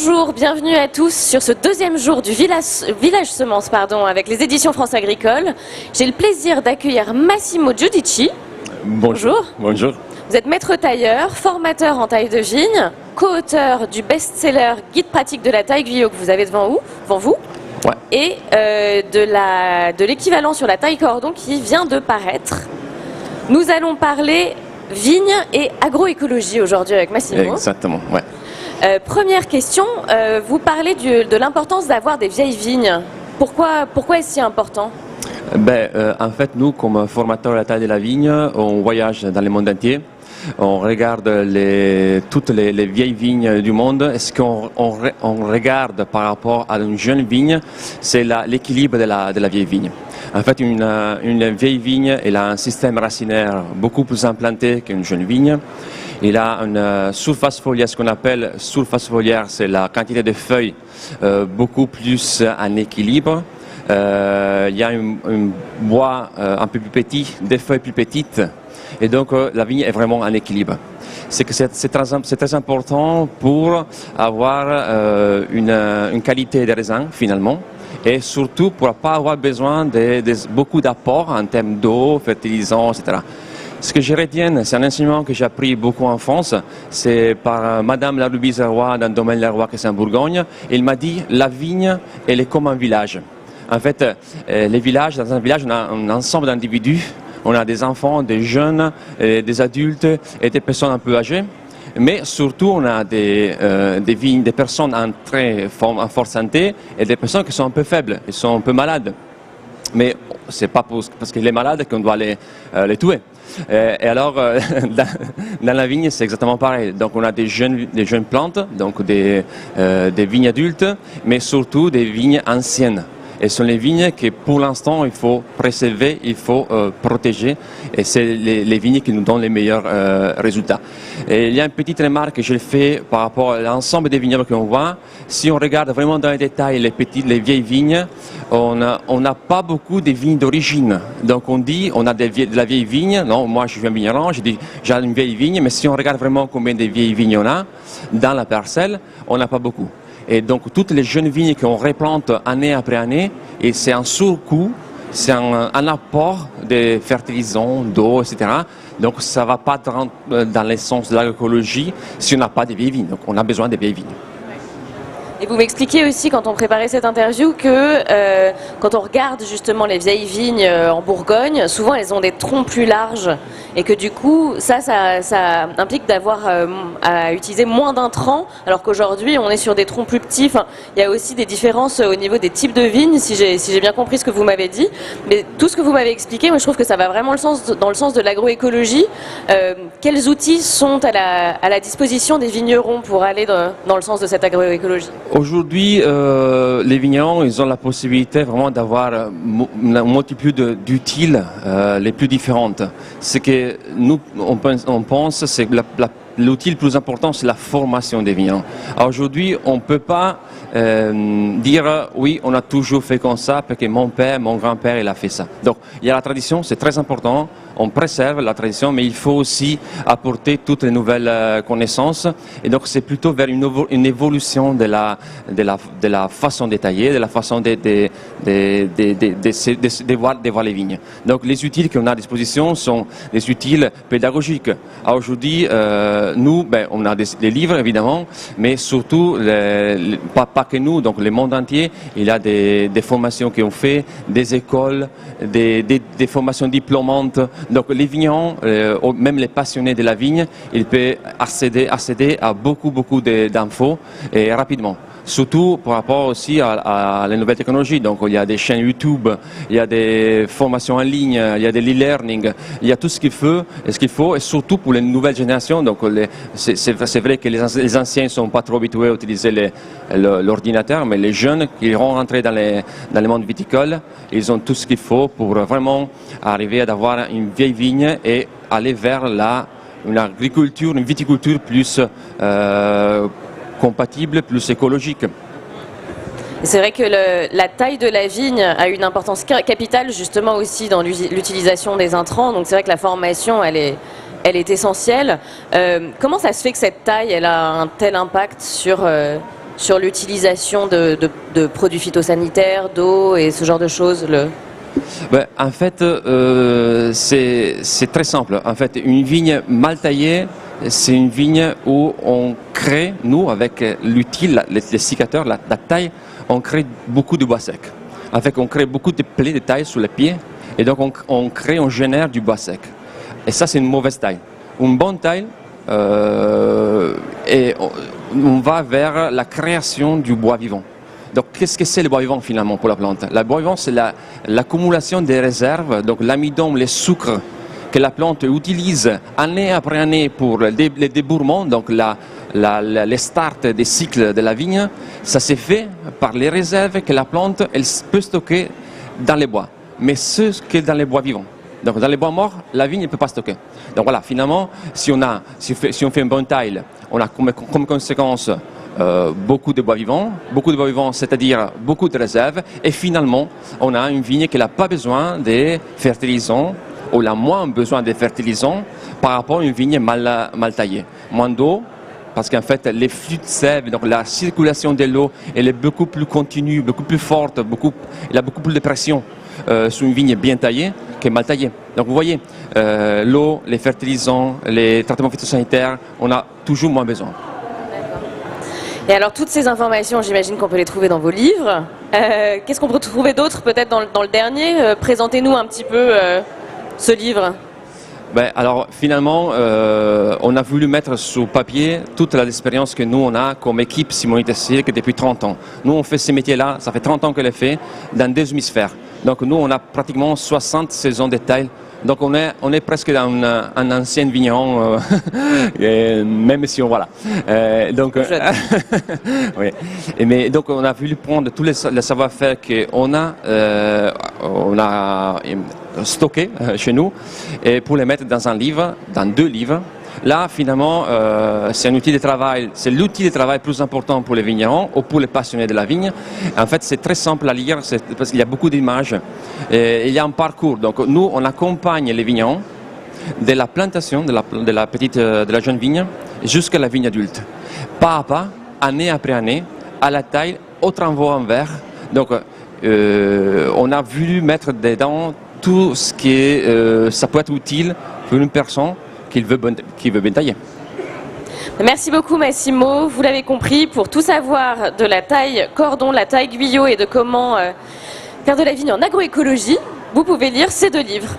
Bonjour, bienvenue à tous sur ce deuxième jour du Village Semence avec les éditions France Agricole. J'ai le plaisir d'accueillir Massimo Giudici. Bonjour. Bonjour. Vous êtes maître tailleur, formateur en taille de vigne, co-auteur du best-seller Guide pratique de la taille Guyot que vous avez devant vous. Ouais. Et de l'équivalent sur la taille cordon qui vient de paraître. Nous allons parler vigne et agroécologie aujourd'hui avec Massimo. Exactement, ouais. Première question, vous parlez de l'importance d'avoir des vieilles vignes. Pourquoi est-ce si important ? En fait, nous, comme formateurs de la taille de la vigne, on voyage dans le monde entier. On regarde toutes les vieilles vignes du monde. Et ce qu'on regarde par rapport à une jeune vigne, c'est l'équilibre de la vieille vigne. En fait, une vieille vigne, elle a un système racinaire beaucoup plus implanté qu'une jeune vigne. Il a une surface foliaire, ce qu'on appelle surface foliaire, c'est la quantité de feuilles beaucoup plus en équilibre. Il y a un bois un peu plus petit, des feuilles plus petites, et donc la vigne est vraiment en équilibre. C'est très important pour avoir une qualité de raisin finalement, et surtout pour ne pas avoir besoin de beaucoup d'apports en termes d'eau, fertilisants, etc. Ce que je retiens, c'est un enseignement que j'ai appris beaucoup en France, c'est par Madame Larubise-Roy dans le domaine de la Roy, qui est en Bourgogne. Elle m'a dit, la vigne, elle est comme un village. En fait, dans un village, on a un ensemble d'individus, on a des enfants, des jeunes, des adultes et des personnes un peu âgées. Mais surtout, on a des personnes en forte santé et des personnes qui sont un peu faibles, qui sont un peu malades. Mais c'est pas parce qu'il est malade qu'on doit les tuer. Et alors, dans la vigne, c'est exactement pareil. Donc, on a des jeunes plantes, donc des vignes adultes, mais surtout des vignes anciennes. Et ce sont les vignes que, pour l'instant, il faut préserver, il faut protéger. Et c'est les vignes qui nous donnent les meilleurs résultats. Et il y a une petite remarque que je fais par rapport à l'ensemble des vignobles qu'on voit. Si on regarde vraiment dans les détails les vieilles vignes, on n'a pas beaucoup de vignes d'origine. Donc on dit, on a de la vieille vigne. Non, moi je suis un vigneron, j'ai une vieille vigne. Mais si on regarde vraiment combien de vieilles vignes on a dans la parcelle, on n'a pas beaucoup. Et donc toutes les jeunes vignes qu'on replante année après année, et c'est un surcoût, c'est un apport de fertilisants, d'eau, etc. Donc ça ne va pas dans l'essence de l'agroécologie si on n'a pas de vieilles vignes. Donc on a besoin de vieilles vignes. Et vous m'expliquiez aussi, quand on préparait cette interview, que quand on regarde justement les vieilles vignes en Bourgogne, souvent elles ont des troncs plus larges et que du coup, ça implique d'avoir à utiliser moins d'intrants, alors qu'aujourd'hui on est sur des troncs plus petits. Enfin, il y a aussi des différences au niveau des types de vignes, si j'ai bien compris ce que vous m'avez dit. Mais tout ce que vous m'avez expliqué, moi je trouve que ça va vraiment dans le sens de l'agroécologie. Quels outils sont à la disposition des vignerons pour aller dans le sens de cette agroécologie ? Aujourd'hui, les vignerons, ils ont la possibilité vraiment d'avoir une multitude d'utiles les plus différentes. Ce que nous, on pense, c'est que l'outil le plus important, c'est la formation des vignerons. Aujourd'hui, on ne peut pas dire oui, on a toujours fait comme ça parce que mon père, mon grand-père, il a fait ça. Donc, il y a la tradition, c'est très important. On préserve la tradition, mais il faut aussi apporter toutes les nouvelles connaissances. Et donc, c'est plutôt vers une évolution de la façon de tailler, de la façon de voir les vignes. Donc, les outils qu'on a à disposition sont des outils pédagogiques. Aujourd'hui, nous, on a des livres, évidemment, mais surtout, pas que nous, donc le monde entier, il y a des formations qui ont fait, des écoles, des formations diplômantes. Donc les vignerons, même les passionnés de la vigne, ils peuvent accéder à beaucoup d'infos et rapidement. Surtout par rapport aussi à les nouvelles technologies. Donc il y a des chaînes YouTube, il y a des formations en ligne, il y a des e-learning, il y a tout ce qu'il faut, et surtout pour les nouvelles générations. Donc c'est vrai que les anciens ne sont pas trop habitués à utiliser l'ordinateur, mais les jeunes qui vont rentrer dans le monde viticole, ils ont tout ce qu'il faut pour vraiment arriver à avoir une vieille vigne et aller vers une agriculture, une viticulture plus compatible, plus écologique. C'est vrai que la taille de la vigne a une importance capitale justement aussi dans l'utilisation des intrants, donc c'est vrai que la formation elle est essentielle. Comment ça se fait que cette taille elle a un tel impact sur sur l'utilisation de produits phytosanitaires, d'eau et ce genre de choses Ben, en fait, c'est très simple. En fait, une vigne mal taillée, c'est une vigne où on crée, nous, avec l'outil, les sécateurs, la taille, on crée beaucoup de bois sec. En fait, on crée beaucoup de plaies de taille sous les pieds, et donc on génère du bois sec. Et ça, c'est une mauvaise taille. Une bonne taille, et on va vers la création du bois vivant. Donc, qu'est-ce que c'est le bois vivant finalement pour la plante? Le bois vivant, c'est l'accumulation des réserves, donc l'amidon, les sucres que la plante utilise année après année pour les débourrements, donc les starts des cycles de la vigne. Ça s'est fait par les réserves que la plante elle peut stocker dans les bois, mais ce qui est dans les bois vivants. Donc dans les bois morts, la vigne ne peut pas stocker. Donc voilà, finalement, si on fait une bonne taille, on a comme conséquence beaucoup de bois vivants, c'est-à-dire beaucoup de réserves, et finalement, on a une vigne qui n'a pas besoin de fertilisants, ou a moins besoin de fertilisants par rapport à une vigne mal taillée. Moins d'eau, parce qu'en fait, les flux de sève, donc la circulation de l'eau, elle est beaucoup plus continue, beaucoup plus forte, il y a beaucoup plus de pression sur une vigne bien taillée que mal taillée. Donc vous voyez, l'eau, les fertilisants, les traitements phytosanitaires, on a toujours moins besoin. Et alors toutes ces informations, j'imagine qu'on peut les trouver dans vos livres. Qu'est-ce qu'on peut trouver d'autre peut-être dans le dernier? Présentez-nous un petit peu ce livre. Ben, alors finalement, on a voulu mettre sur papier toute l'expérience que nous on a comme équipe Simonite Silk depuis 30 ans. Nous on fait ces métiers-là, ça fait 30 ans que les fait, dans 2 hémisphères. Donc nous on a pratiquement 60 saisons de taille. Donc on est presque dans un ancien vigneron, même si on voilà. Donc oui. Mais donc on a voulu prendre tous les savoir-faire qu'on a stocké chez nous et pour les mettre dans un livre, dans 2 livres. Là, finalement, c'est un outil de travail, c'est l'outil de travail plus important pour les vignerons ou pour les passionnés de la vigne. En fait, c'est très simple à lire parce qu'il y a beaucoup d'images. Il y a un parcours. Donc, nous, on accompagne les vignerons de la plantation de la jeune vigne jusqu'à la vigne adulte. Pas à pas, année après année, à la taille, au tranvoi en verre. Donc, on a voulu mettre dedans tout ce qui est, ça peut être utile pour une personne qui veut bien tailler. Merci beaucoup Massimo, vous l'avez compris, pour tout savoir de la taille cordon, la taille guyot et de comment faire de la vigne en agroécologie, vous pouvez lire ces 2 livres.